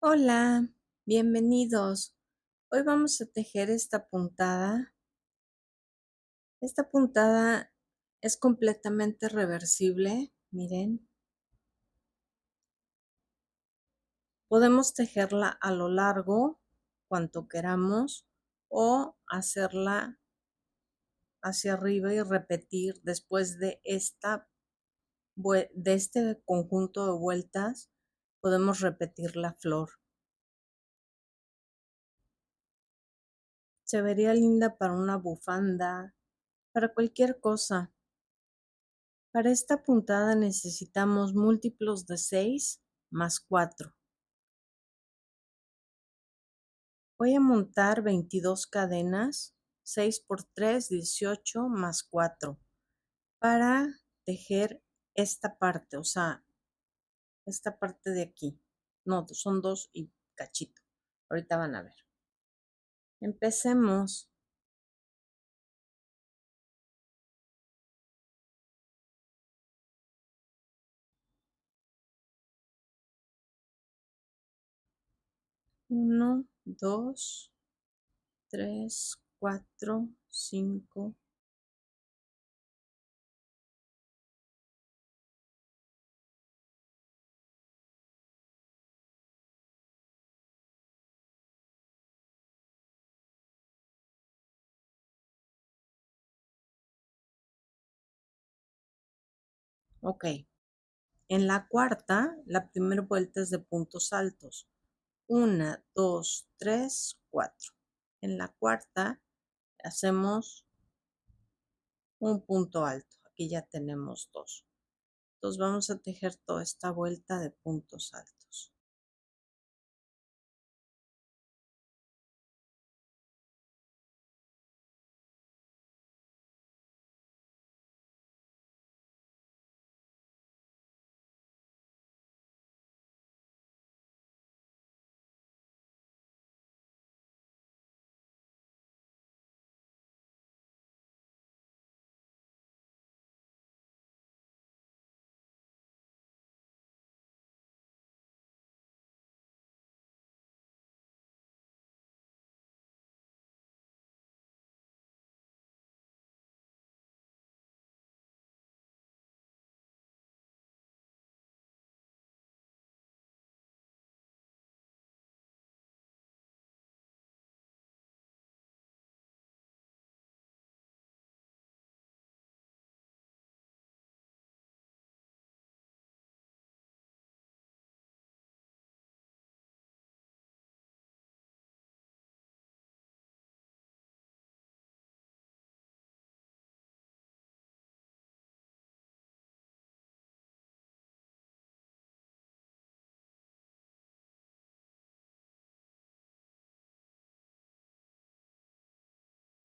Hola, bienvenidos. Hoy vamos a tejer esta puntada. Esta puntada es completamente reversible. Miren, podemos tejerla a lo largo, cuanto queramos, o hacerla hacia arriba y repetir después de este conjunto de vueltas. Podemos repetir la flor. Se vería linda para una bufanda, para cualquier cosa. Para esta puntada necesitamos múltiplos de 6 más 4. Voy a montar 22 cadenas, 6 por 3, 18 más 4, para tejer esta parte, o sea, esta parte de aquí. No, son 2 y cachito. Ahorita van a ver. Empecemos. 1, 2, 3, 4, 5. Ok. En la cuarta, la primera vuelta es de puntos altos. 1, 2, 3, 4. En la cuarta hacemos un punto alto. Aquí ya tenemos 2. Entonces vamos a tejer toda esta vuelta de puntos altos.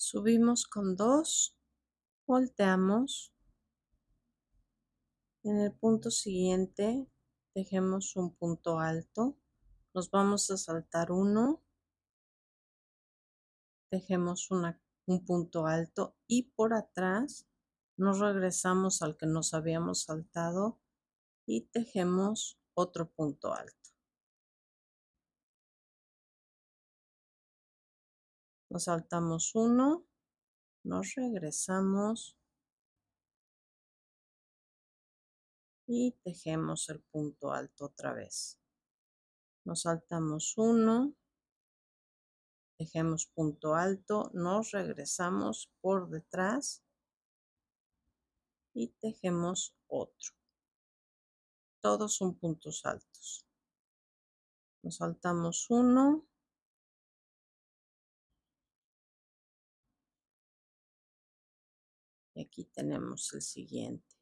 Subimos con 2, volteamos. En el punto siguiente tejemos un punto alto. Nos vamos a saltar 1, tejemos un punto alto y por atrás nos regresamos al que nos habíamos saltado y tejemos otro punto alto. Nos saltamos 1, nos regresamos y tejemos el punto alto otra vez. Nos saltamos 1, tejemos punto alto, nos regresamos por detrás y tejemos otro. Todos son puntos altos. Nos saltamos 1, y aquí tenemos el siguiente.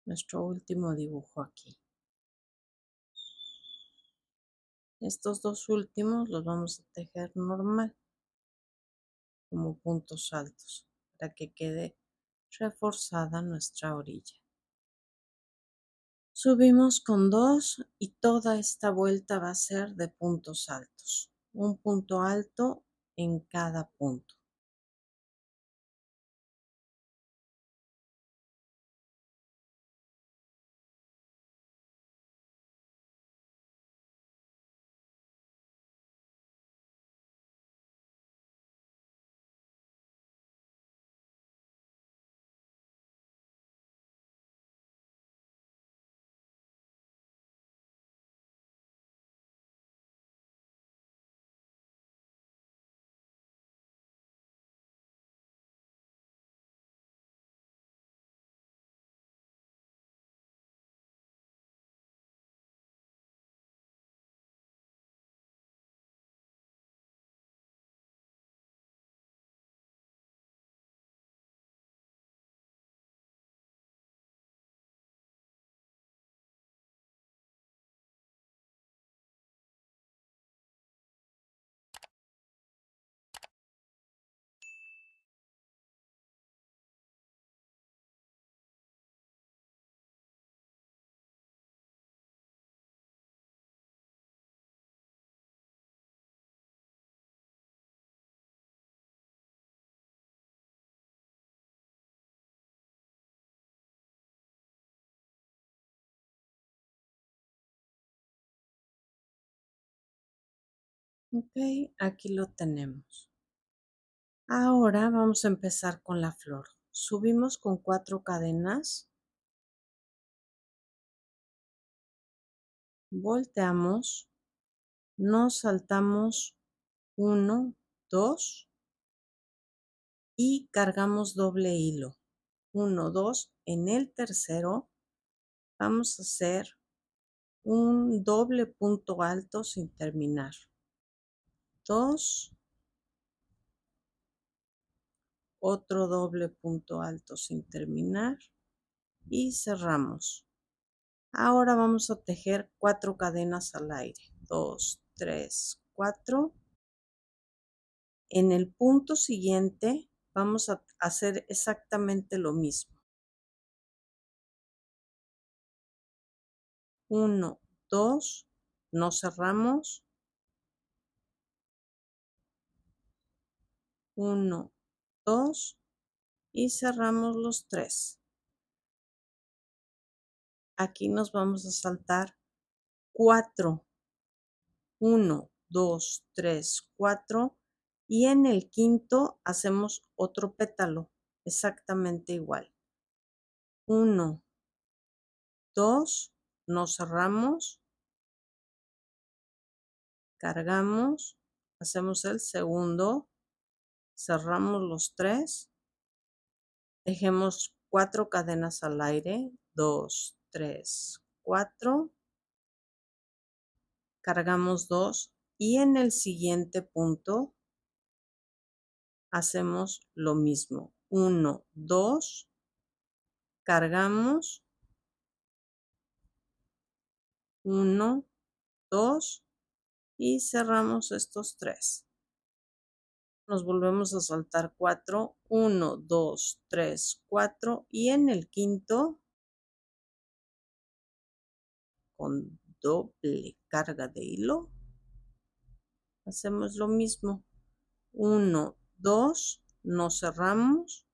Nuestro último dibujo aquí. Estos dos últimos los vamos a tejer normal, como puntos altos, para que quede reforzada nuestra orilla. Subimos con 2 y toda esta vuelta va a ser de puntos altos, un punto alto en cada punto. Ok, aquí lo tenemos. Ahora vamos a empezar con la flor. Subimos con 4 cadenas, volteamos, nos saltamos 1, 2 y cargamos doble hilo. 1, 2, en el tercero vamos a hacer un doble punto alto sin terminar. 2, otro doble punto alto sin terminar y cerramos. Ahora vamos a tejer 4 cadenas al aire. 2, 3, 4. En el punto siguiente vamos a hacer exactamente lo mismo. 1, 2, no cerramos. 1, 2 y cerramos los 3. Aquí nos vamos a saltar 4. 1, 2, 3, 4 y en el quinto hacemos otro pétalo exactamente igual. 1, 2, no cerramos, cargamos, hacemos el segundo, cerramos los 3, tejemos 4 cadenas al aire, 2, 3, 4, cargamos 2 y en el siguiente punto hacemos lo mismo. 1, 2, cargamos, 1, 2 y cerramos estos 3. Nos volvemos a saltar 4, 1, 2, 3, 4 y en el quinto, con doble carga de hilo, hacemos lo mismo. 1, 2, no cerramos,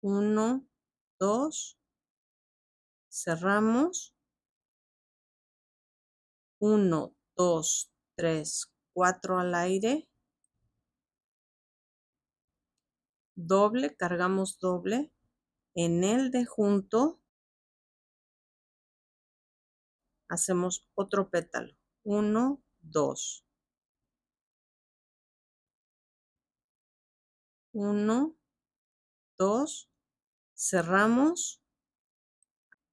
1, 2, cerramos, 1, 2, 3, 4 al aire, doble, cargamos doble, en el de junto hacemos otro pétalo, 1, 2, 1, 2, cerramos,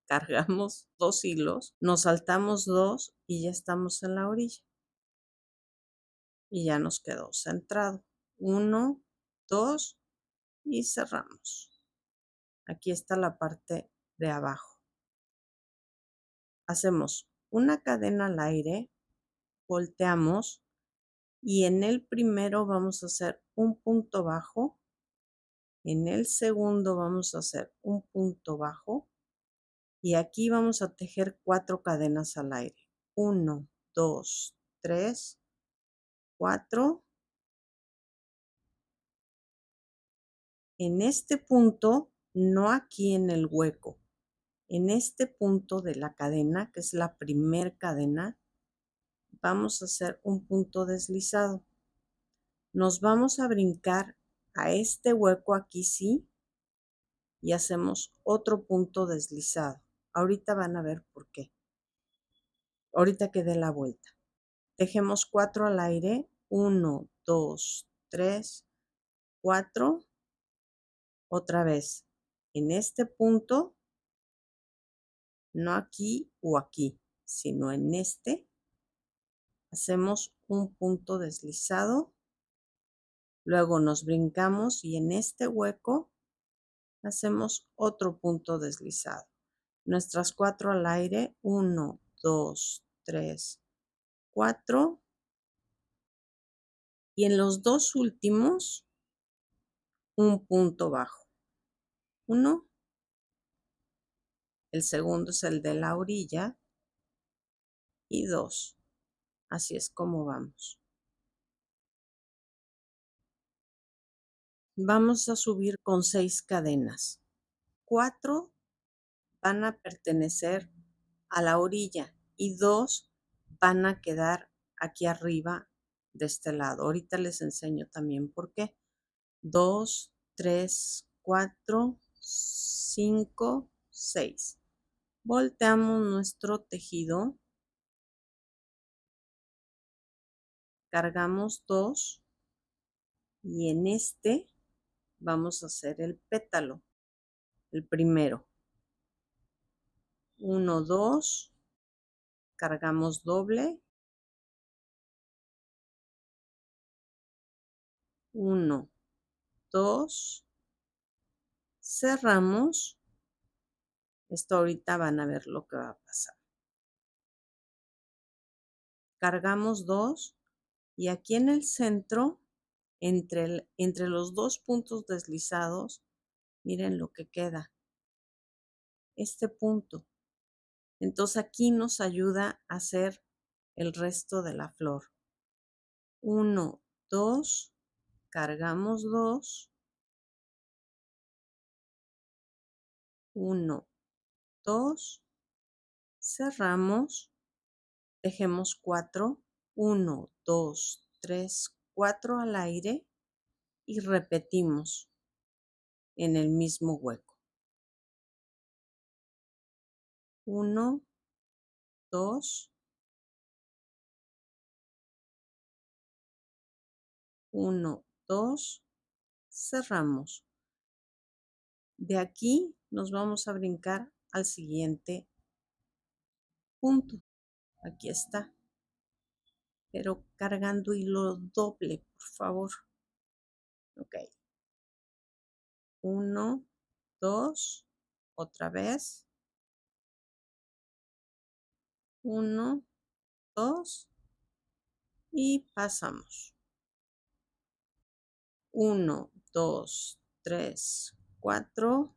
cargamos 2 hilos, nos saltamos 2 y ya estamos en la orilla. Y ya nos quedó centrado. 1, 2 y cerramos. Aquí está la parte de abajo. Hacemos una cadena al aire, volteamos y en el primero vamos a hacer un punto bajo, en el segundo vamos a hacer un punto bajo y aquí vamos a tejer 4 cadenas al aire. 1, 2, 3, 4. En este punto, no aquí en el hueco, en este punto de la cadena, que es la primer cadena, vamos a hacer un punto deslizado. Nos vamos a brincar a este hueco aquí sí y hacemos otro punto deslizado. Ahorita van a ver por qué. Ahorita que dé la vuelta. Tejemos 4 al aire. 1, 2, 3, 4. Otra vez. En este punto, no aquí o aquí, sino en este, hacemos un punto deslizado. Luego nos brincamos y en este hueco hacemos otro punto deslizado. Nuestras 4 al aire. 1, 2, 3, 4. Y en los dos últimos, un punto bajo. 1. El segundo es el de la orilla. Y 2. Así es como vamos. Vamos a subir con 6 cadenas. 4 van a pertenecer a la orilla y 2 van a quedar aquí arriba de este lado. Ahorita les enseño también por qué. 2, 3, 4, 5, 6. Volteamos nuestro tejido, cargamos 2 y en este vamos a hacer el pétalo, el primero. 1, 2, cargamos doble. 1, 2, cerramos. Esto ahorita van a ver lo que va a pasar. Cargamos 2 y aquí en el centro, entre los dos puntos deslizados, miren lo que queda. Este punto. Entonces aquí nos ayuda a hacer el resto de la flor. 1, 2, cargamos 2. 1, 2, cerramos, tejemos 4. 1, 2, 3, 4 al aire y repetimos en el mismo hueco. 1, 2, 1, 2, cerramos. De aquí nos vamos a brincar al siguiente punto. Aquí está. Pero cargando hilo doble, por favor. Ok. 1, 2, otra vez. 1, 2 y pasamos. 1, 2, 3, 4.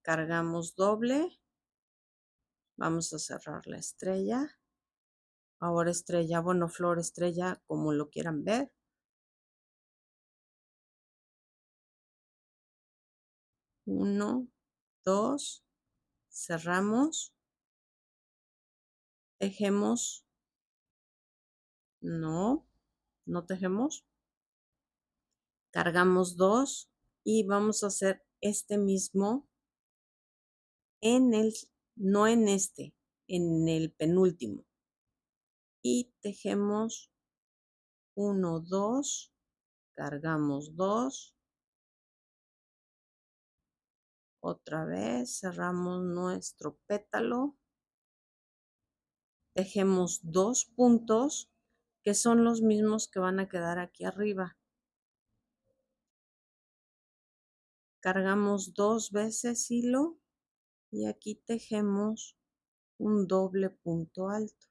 Cargamos doble. Vamos a cerrar la estrella. Ahora estrella, bueno, flor estrella, como lo quieran ver. 1, 2, cerramos. Tejemos. No, no tejemos. Cargamos 2 y vamos a hacer este mismo en el, no en este, en el penúltimo. Y tejemos 1, 2, cargamos 2. Otra vez cerramos nuestro pétalo. Tejemos 2 puntos que son los mismos que van a quedar aquí arriba. Cargamos 2 veces hilo y aquí tejemos un doble punto alto.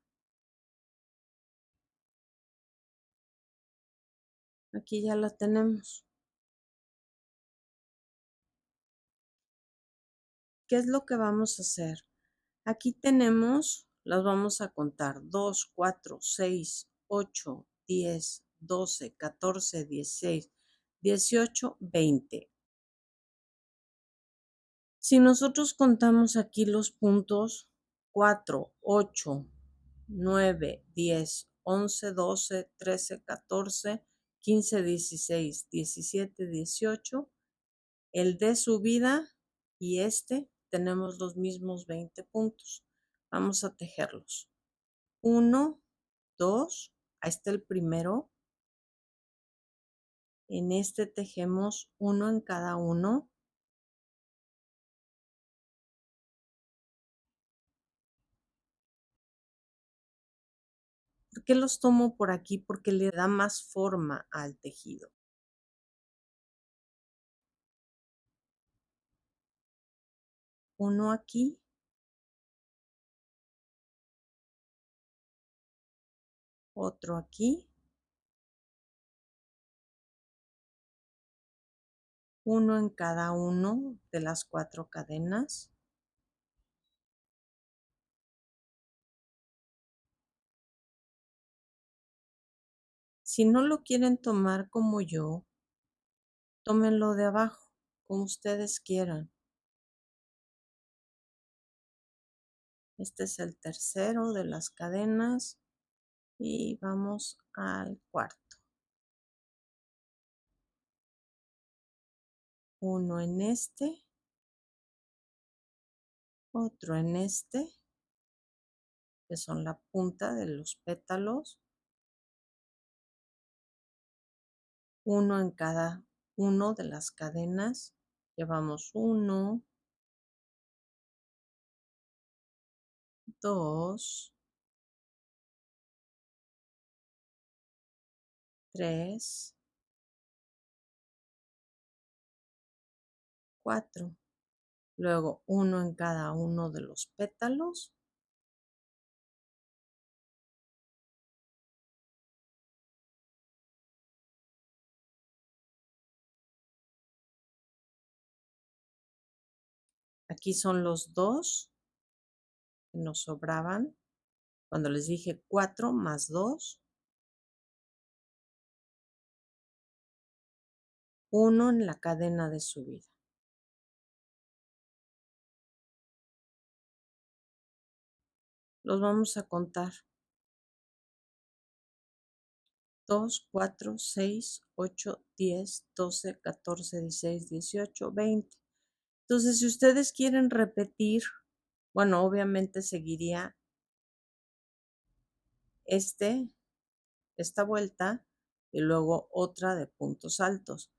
Aquí ya la tenemos. ¿Qué es lo que vamos a hacer? Aquí tenemos, las vamos a contar, 2, 4, 6, 8, 10, 12, 14, 16, 18, 20. Si nosotros contamos aquí los puntos 4, 8, 9, 10, 11, 12, 13, 14, 15, 16, 17, 18, el de subida y este tenemos los mismos 20 puntos. Vamos a tejerlos. 1, 2, ahí está el primero. En este tejemos uno en cada uno. ¿Por qué los tomo por aquí? Porque le da más forma al tejido. Uno aquí. Otro aquí. Uno en cada uno de las 4 cadenas. Si no lo quieren tomar como yo, tómenlo de abajo, como ustedes quieran. Este es el tercero de las cadenas y vamos al cuarto. Uno en este, otro en este, que son la punta de los pétalos. Uno en cada uno de las cadenas. Llevamos 1, 2, 3, 4. Luego uno en cada uno de los pétalos. Aquí son los 2 que nos sobraban. Cuando les dije 4 más 2. 1 en la cadena de subida. Los vamos a contar. 2, 4, 6, 8, 10, 12, 14, 16, 18, 20. Entonces, si ustedes quieren repetir, bueno, obviamente seguiría esta vuelta y luego otra de puntos altos.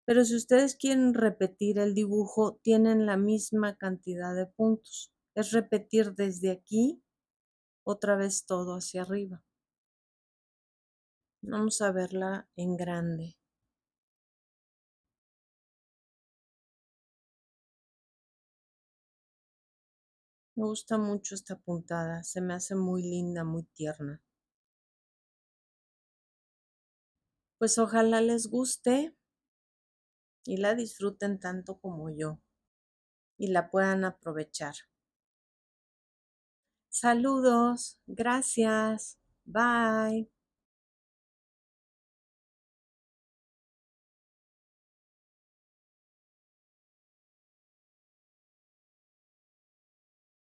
Pero si ustedes quieren repetir el dibujo, tienen la misma cantidad de puntos. Es repetir desde aquí, otra vez todo hacia arriba. Vamos a verla en grande. Me gusta mucho esta puntada, se me hace muy linda, muy tierna. Pues ojalá les guste y la disfruten tanto como yo y la puedan aprovechar. Saludos, gracias, bye.